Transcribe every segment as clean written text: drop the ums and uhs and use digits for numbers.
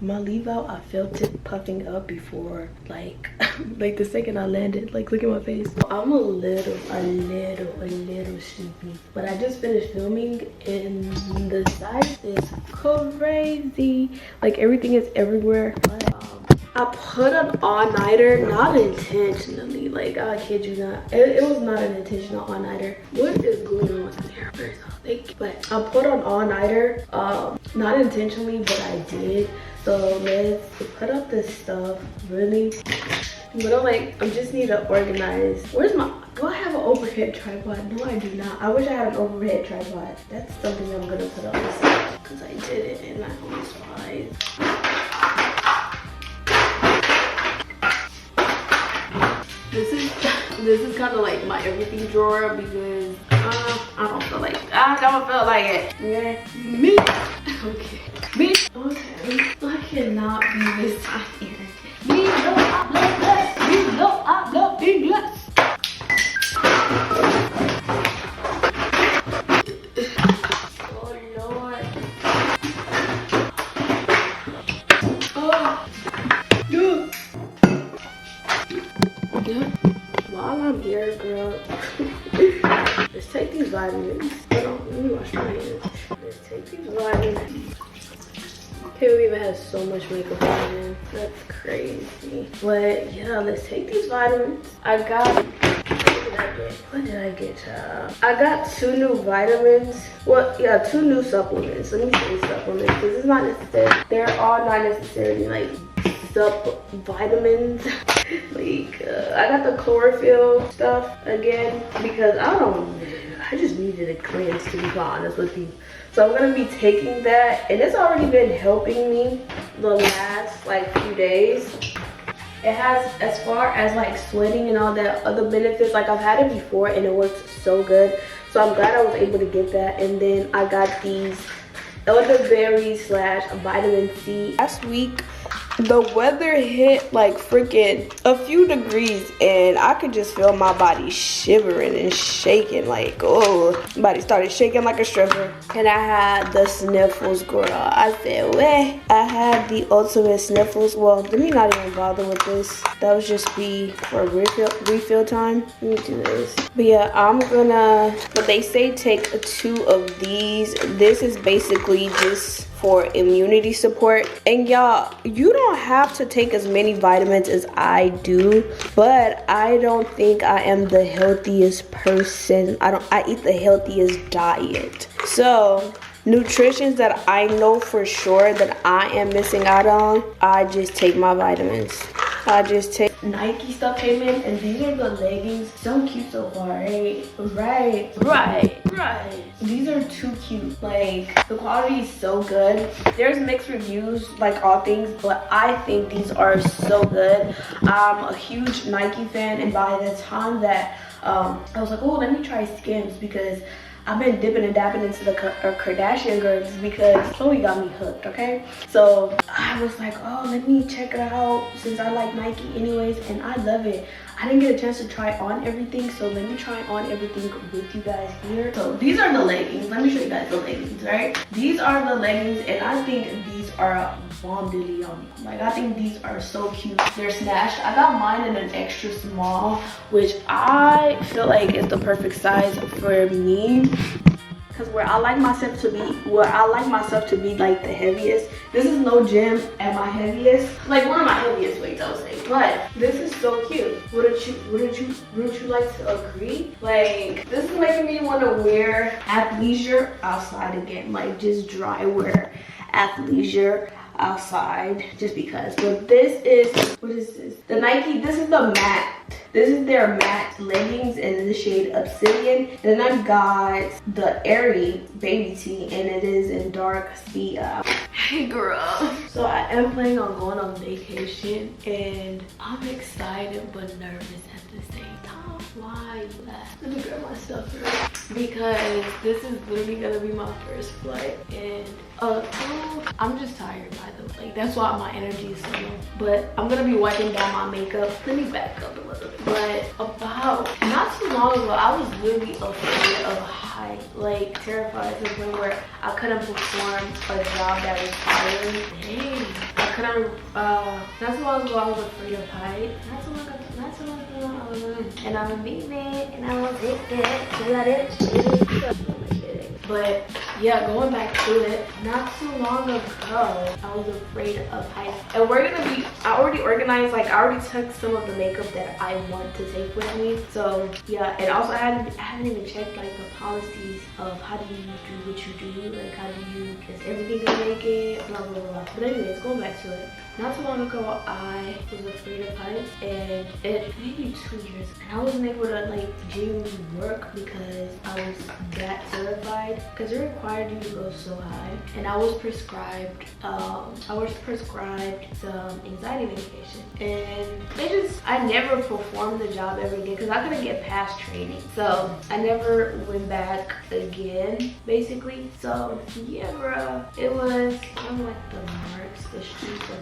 my leave out, I felt it puffing up before like like the second I landed. Like, look at my face. I'm a little sleepy, but I just finished filming and the size is crazy. Like, everything is everywhere. I put an all-nighter, not intentionally. Like, I kid you not. It was not an intentional all-nighter. What is going on with my hair? But I put on all-nighter, not intentionally, but I did. So let's put up this stuff, really. But I just need to organize. Where's my, do I have an overhead tripod? No, I do not. I wish I had an overhead tripod. That's something I'm gonna put on this side because I did it and I almost lied. This is kind of like my everything drawer because I don't feel like it. Yeah, me. Okay, me. Okay, I cannot be this tired. Me know I love blessed. Me know I love being blessed. Oh Lord. Oh. Yeah. While I'm here, girl, let's take these vitamins. Hold on, let me wash my hands. Let's take these vitamins. Can't believe I have so much makeup on in. That's crazy. But yeah, let's take these vitamins. I got, what did I get, child? I got 2 new vitamins. Well, yeah, 2 new supplements. Let me say supplements because it's not necessary. They're all not necessarily like vitamins. I got the chlorophyll stuff again because I just needed a cleanse, to be quite honest with you. So I'm gonna be taking that, and it's already been helping me the last few days. It has, as far as like sweating and all that other benefits, like I've had it before and it works so good. So I'm glad I was able to get that. And then I got these elderberry / vitamin C. Last week the weather hit like freaking a few degrees and I could just feel my body shivering and shaking. Like, oh, my body started shaking like a stripper. And I had the sniffles, girl. I said, weh. I had the ultimate sniffles. Well, let me not even bother with this. That would just be for refill time. Let me do this. But yeah, I'm gonna, but they say take 2 of these. This is basically just for immunity support. And y'all, you don't have to take as many vitamins as I do, but I don't think I am the healthiest person. I eat the healthiest diet. So nutrition that I know for sure that I am missing out on, I just take my vitamins. I just take Nike stuff came in, and these are the leggings. So cute so far, right? Right. These are too cute. Like, the quality is so good. There's mixed reviews, like all things, but I think these are so good. I'm a huge Nike fan, and by the time that I was like, oh, let me try Skims because I've been dipping and dabbing into the Kardashian girls because Chloe got me hooked, okay? So I was like, oh, let me check it out since I like Nike anyways, and I love it. I didn't get a chance to try on everything, so let me try on everything with you guys here. So these are the leggings. Let me show you guys the leggings, right? These are the leggings, and I think these are bomb dilly yum. Like, I think these are so cute. They're snatched. I got mine in an extra small, which I feel like is the perfect size for me. Because where I like myself to be like the heaviest. This is no gym at my heaviest. Like one of my heaviest weights, I would say. But this is so cute. Wouldn't you like to agree? Like, this is making me want to wear athleisure outside again. Like, just dry wear athleisure outside just because. But this is, what is this? The Nike, this is the matte. This is their matte leggings in the shade Obsidian. And then I got the Airy baby tee, and it is in dark sea. Hey girl. So I am planning on going on vacation, and I'm excited but nervous at the same time. Why you laugh? Let me grab my stuff first, because this is literally gonna be my first flight, and I'm just tired by the way. Like, that's why my energy is so low. But I'm gonna be wiping down my makeup. Let me back up a little bit. But about not too long ago, I was really afraid of height, like terrified to the point where I couldn't perform a job that was tiring. Dang, I not too long ago I was afraid of heights. Not too long ago I was and I'm a big man and I will take it. So that it. But yeah, going back to it, not too long ago I was afraid of heights. And we're gonna be, I already organized, like I already took some of the makeup that I want to take with me. So yeah, and also I haven't even checked like the policies of how do you do what you do, like how do you, is everything gonna make it, blah blah blah. But anyways, going back to it, not too long ago I was afraid of heights, and it maybe 2 years, and I wasn't able to like genuinely work because I was that terrified, because it required you to go so high, and I was prescribed some anxiety medication, and I never performed the job every day because I couldn't get past training, so I never went back again basically. So yeah, bro, it was kind of like the marks, the streets of,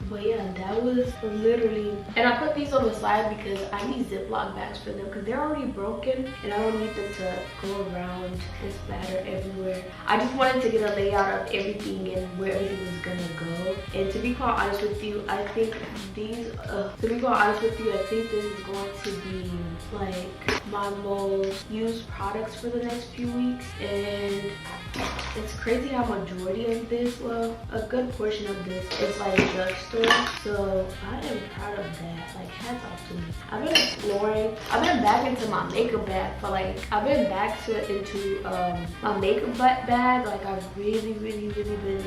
but yeah, that was literally, and I put these on the side because I need Ziploc bags for them because they're already broken and I don't need them to go around and splatter everywhere. I just wanted to get a layout of everything and where everything was gonna go. And to be quite honest with you, I think these, I think this is going to be like my most used products for the next few weeks. And it's crazy how majority of this, well, a good portion of this is like drugstore. So I am proud of that. Like, hats off to me. I've been exploring. I've been back into my makeup bag for like, I've been back into my makeup bag. Like, I've really been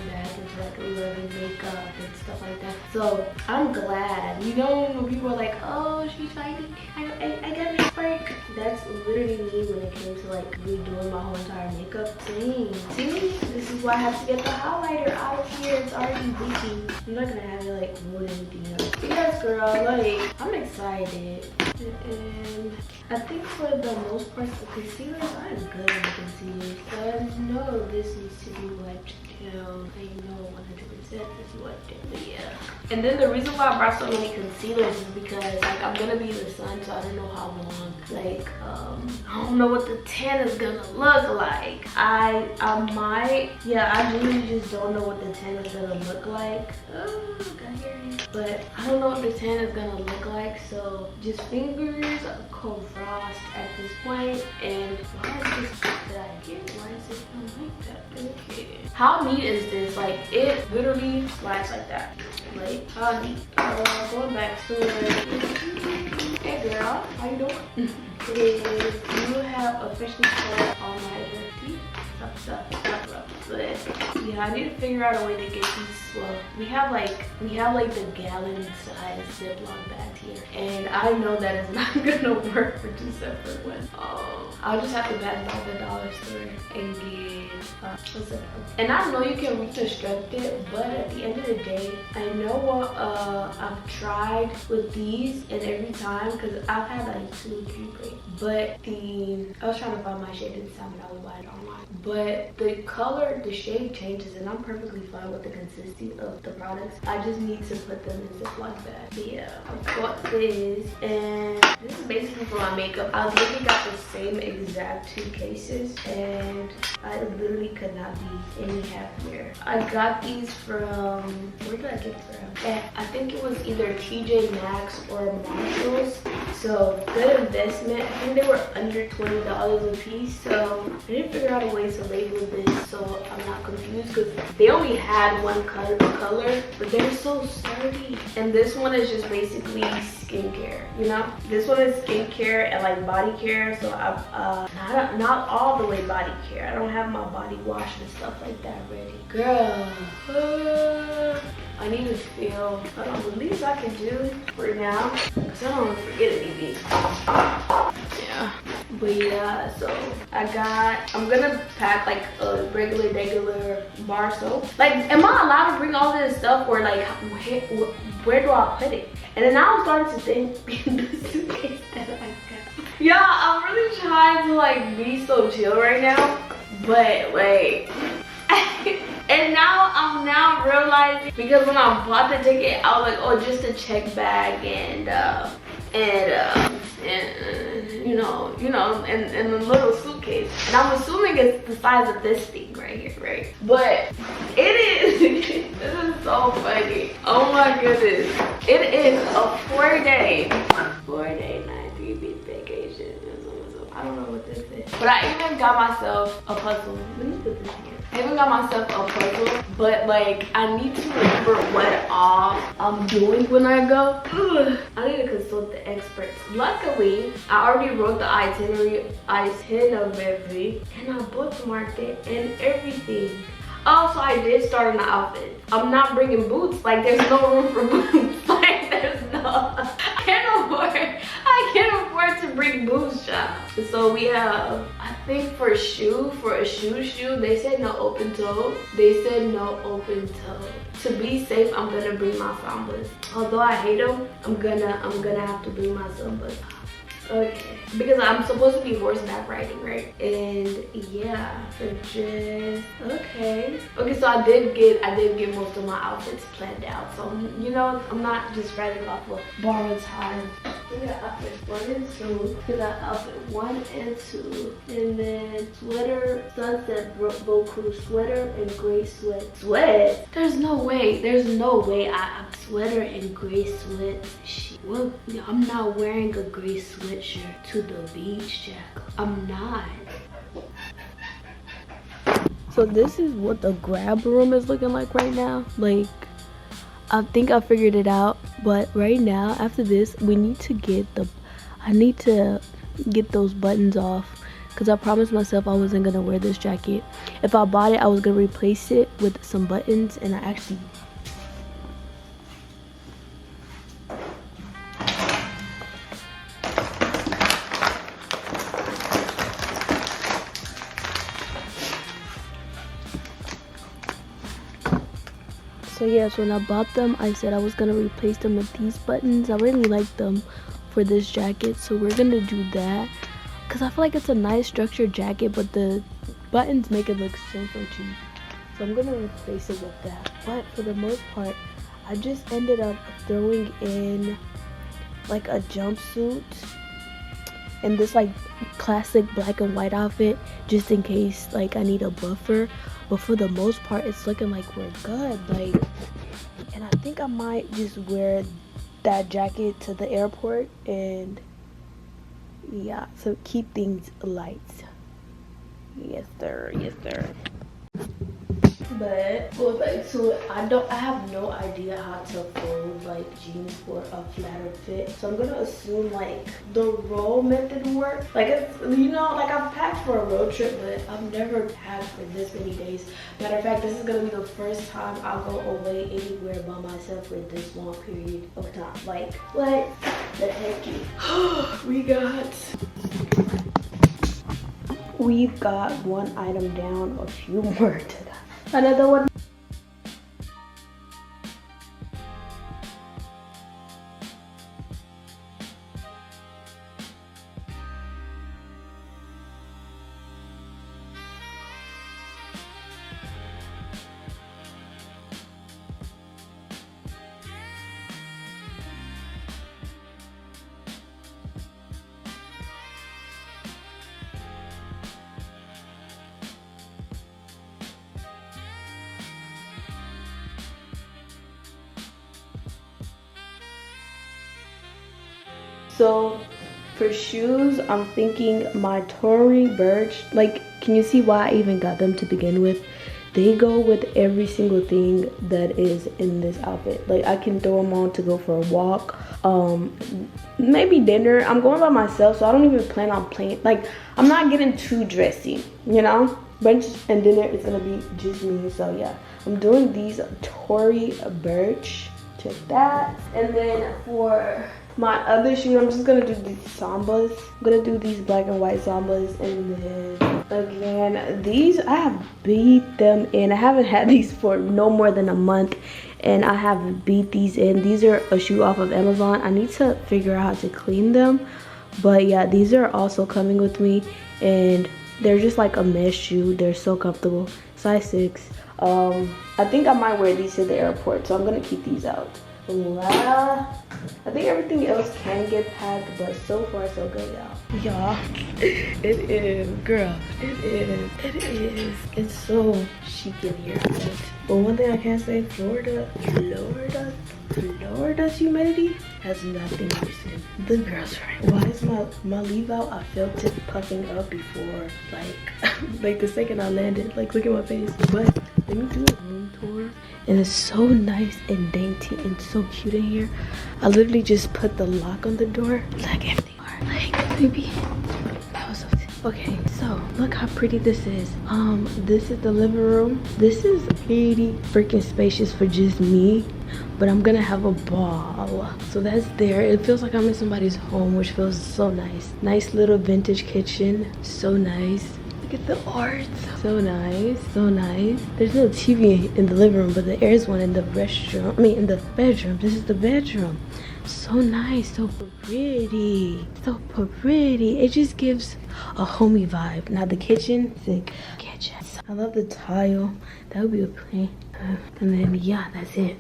back into like loving makeup and stuff like that. So I'm glad. You know, when people are like, oh, she's fighting, I got this break. That's literally me when it came to like redoing my whole entire makeup thing. See, this is why I have to get the highlighter out of here. It's already leaking. I'm not gonna have it like ruin anything else. But yes, girl, like I'm excited. And I think for the most part, the concealers, I'm good with concealers. But I know this needs to be wiped down. I know 100% this is wiped down. But yeah. And then the reason why I brought so many concealers is because like I'm gonna be in the sun, so I don't know how long. Like I don't know what the tan is gonna look like. I genuinely just don't know what the tan is gonna look like. Oh, got hair in. But I don't know what the tan is gonna look like, so just fingers crossed at this point. And why is this that I get? Why is it not like that? Okay. How neat is this? Like, it literally slides like that. Like, how neat. Going back to it. Hey girl, how you doing? You have officially started on my teeth. Stuff. But yeah, I need to figure out a way to get these. Well, we have like the gallon size Ziploc bags here, and I know that is not gonna work for 2 separate ones. I'll just have to pass by the dollar store and get what's it? And I know you can reconstruct it, but at the end of the day, I know what I've tried with these, and every time, because I've had like 2 or 3 breaks, but I was trying to find my shade at the time and I was buying it online, but the color, the shade changes, and I'm perfectly fine with the consistency of the products. I just need to put them in Ziploc bags. Yeah, I bought this, and this is basically for my makeup. I literally got the same exact 2 cases, and I literally could not be any happier. I got these from, where did I get it from? I think it was either TJ Maxx or Marshalls. So good investment. I think they were under $20 a piece. So I didn't figure out a way to label this so I'm not confused, because they only had one color, but they're so sturdy. And this one is just basically skincare, you know? This one is skincare and like body care. So I've not all the way body care. I don't have my body wash and stuff like that ready. Girl, I need to feel, hold on, the least I can do for now, because I don't want to forget anything. Yeah, but yeah, so I'm gonna pack like a regular bar soap. Like, am I allowed to bring all this stuff, or like where do I put it? And then now I'm starting to think the suitcase that I got. Yeah, I'm really trying to like be so chill right now, but like and now I'm now realizing, because when I bought the ticket, I was like, oh, just a check bag and you in the little suitcase. And I'm assuming it's the size of this thing right here, right? But it is, this is so funny. Oh my goodness. It is a 4-day 9-3-week vacation. I don't know what this is. But I even got myself a puzzle. Let me put this here. I even got myself a puzzle, but like I need to remember what all I'm doing when I go. I need to consult the experts. Luckily, I already wrote the itinerary, and I bookmarked it and everything. Also, I did start on the outfit. I'm not bringing boots. Like, there's no room for boots. Like, there's no. I can't afford to bring boots, child. So we have, I think for a shoe, they said no open toe. To be safe, I'm gonna bring my sambas. Although I hate them, I'm gonna have to bring my sambas. Okay, because I'm supposed to be horseback riding, right? And yeah, so just okay. So I did get most of my outfits planned out. So I'm not just riding off of borrowed time. We got outfit 1 and 2. We got outfit 1 and 2, and then sweater, sunset Boku sweater and gray sweat. Sweat? There's no way I have sweater and gray sweat. Well, I'm not wearing a gray sweatshirt to the beach, Jack. I'm not. So this is what the grab room is looking like right now. Like, I think I figured it out, but right now after this I need to get those buttons off, because I promised myself I wasn't gonna wear this jacket. If I bought it, I was gonna replace it with some buttons, and I actually so when I bought them, I said I was gonna replace them with these buttons. I really like them for this jacket, so we're gonna do that, because I feel like it's a nice structured jacket, but the buttons make it look so cheap. So I'm gonna replace it with that. But for the most part, I just ended up throwing in like a jumpsuit and this like classic black and white outfit, just in case like I need a buffer. But for the most part, it's looking like we're good. Like, and I think I might just wear that jacket to the airport, and yeah, so keep things light. Yes sir. But go back to it. I have no idea how to fold like jeans for a flatter fit, so I'm gonna assume like the roll method works. Like, it's, like I've packed for a road trip, but I've never packed for this many days. Matter of fact, this is gonna be the first time I'll go away anywhere by myself for this long period of time. Like, what the heck? We've got one item down, a few more to go. Another one. So for shoes, I'm thinking my Tory Burch. Like, can you see why I even got them to begin with? They go with every single thing that is in this outfit. Like, I can throw them on to go for a walk, maybe dinner. I'm going by myself, so I don't even plan on playing. Like, I'm not getting too dressy, brunch and dinner is gonna be just me. So yeah, I'm doing these Tory Burch. Check that. And then for my other shoe, I'm just gonna do these sambas. I'm gonna do these black and white sambas, and then again, these I have beat them in. I haven't had these for no more than a month, and I have beat these in. These are a shoe off of Amazon. I need to figure out how to clean them, but yeah, these are also coming with me, and they're just like a mesh shoe. They're so comfortable. Size 6. I think I might wear these to the airport, so I'm gonna keep these out. blah. I think everything else can get packed, but so far so good, y'all. Y'all, it is, girl. It is. It's so chic in here. But one thing I can say, Florida's humidity has nothing to say. The girl's right. Why is my leave out? I felt it puffing up before, like the second I landed. Like, look at my face. But let me do a room tour. And it's so nice and dainty and so cute in here. I literally just put the lock on the door. Like everything. Like maybe. Okay, so look how pretty this is. This is the living room. This is pretty freaking spacious for just me, but I'm gonna have a ball. So that's there. It feels like I'm in somebody's home, which feels so nice. Nice little vintage kitchen. So nice. Look at the art. So nice. So nice. There's no TV in the living room, but there is one in the restroom. I mean, in the bedroom. This is the bedroom. So nice, so pretty, so pretty. It just gives a homey vibe. Now the kitchen, sick kitchen. I love the tile. That would be a pretty. And then yeah, that's it.